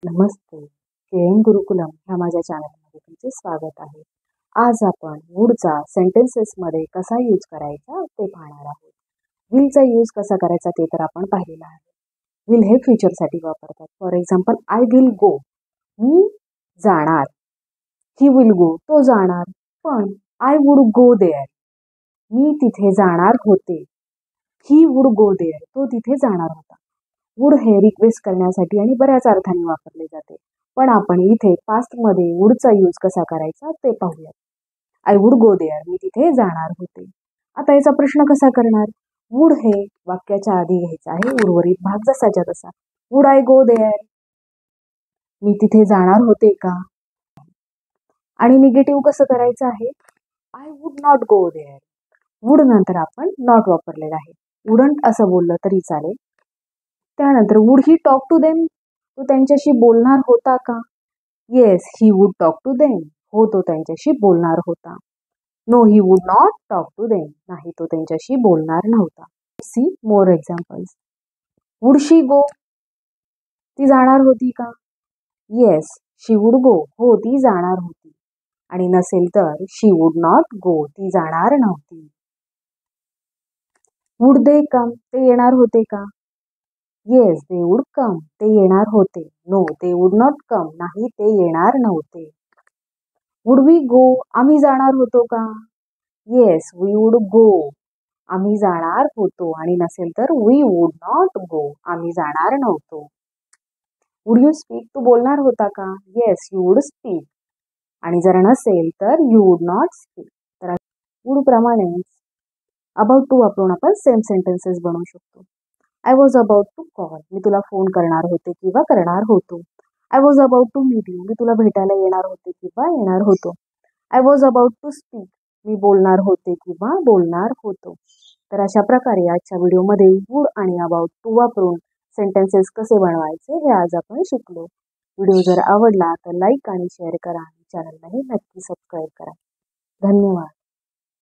नमस्ते. KM Gurukulam ह्या माझ्या चॅनलमध्ये तुमचे स्वागत आहे. आज आपण वूडचा सेंटेन्सेसमध्ये कसा यूज करायचा ते पाहणार आहोत. विलचा यूज कसा करायचा ते तर आपण पाहिलेला आहे. विल हे फ्युचरसाठी वापरतात. For example, I will go, मी जाणार. ही विल गो, तो जाणार. पण आय वुड गो देअर, मी तिथे जाणार होते. ही वुड गो देअर, तो तिथे जाणार होता. वुड हे रिक्वेस्ट करण्यासाठी आणि बऱ्याच अर्थाने वापरले जाते. पण आपण इथे पास्टमध्ये वुडचा यूज कसा करायचा ते पाहूयात. आय वुड गो देअर, मी तिथे जाणार होते. आता याचा प्रश्न कसा करणार? वुड हे वाक्याच्या आधी घ्यायचं आहे, उर्वरित भाग जसाच्या तसा. वुड आय गो देअर, मी तिथे जाणार होते का? आणि निगेटिव्ह कसं करायचं आहे? I would not go there, would नंतर आपण नॉट वापरलेलं आहे. वुडंट असं बोललं तरी चालेल. त्यानंतर would he talk to them, तो त्यांच्याशी बोलणार होता का? Yes, he would talk to them, हो तो त्यांच्याशी बोलणार होता. No, he would not talk to them, नाही तो त्यांच्याशी बोलणार नव्हता. See more examples. Would she go, ती जाणार होती का? येस, शी वुड गो, हो ती जाणार होती. आणि नसेल तर शी वुड नॉट गो, ती जाणार नव्हती. वुड दे कम, ते येणार होते का? येस, दे वुड कम, ते येणार होते. No, they would not come, नाही ते येणार नव्हते. वुड वी गो, आम्ही जाणार होतो का? येस, वी वुड गो, आम्ही जाणार होतो. आणि नसेल तर वी वुड नॉट गो, आम्ही जाणार नव्हतो. वुड यू स्पीक, तू बोलणार होता का? Yes, you would speak. आणि जर नसेल तर यू वुड नॉट स्पीक. तर वुड प्रमाणेच अबाउट टू वापरून आपण सेम सेंटेन्सेस बनवू शकतो. I was about to call, मी तुला फोन करणार होते किंवा करणार होतो. I was about to meet you, मी तुला भेटायला येणार होते किंवा येणार होतो. I was about to speak, मी बोलणार होते किंवा बोलणार होतो. तर अशा प्रकारे आजच्या व्हिडिओमध्ये वुड आणि अबाउट टू वापरून सेंटेन्सेस कसे बनवायचे हे आज आपण शिकलो. व्हिडिओ जर आवडला तर लाईक आणि शेअर करा आणि चॅनललाही नक्की सबस्क्राईब करा. धन्यवाद.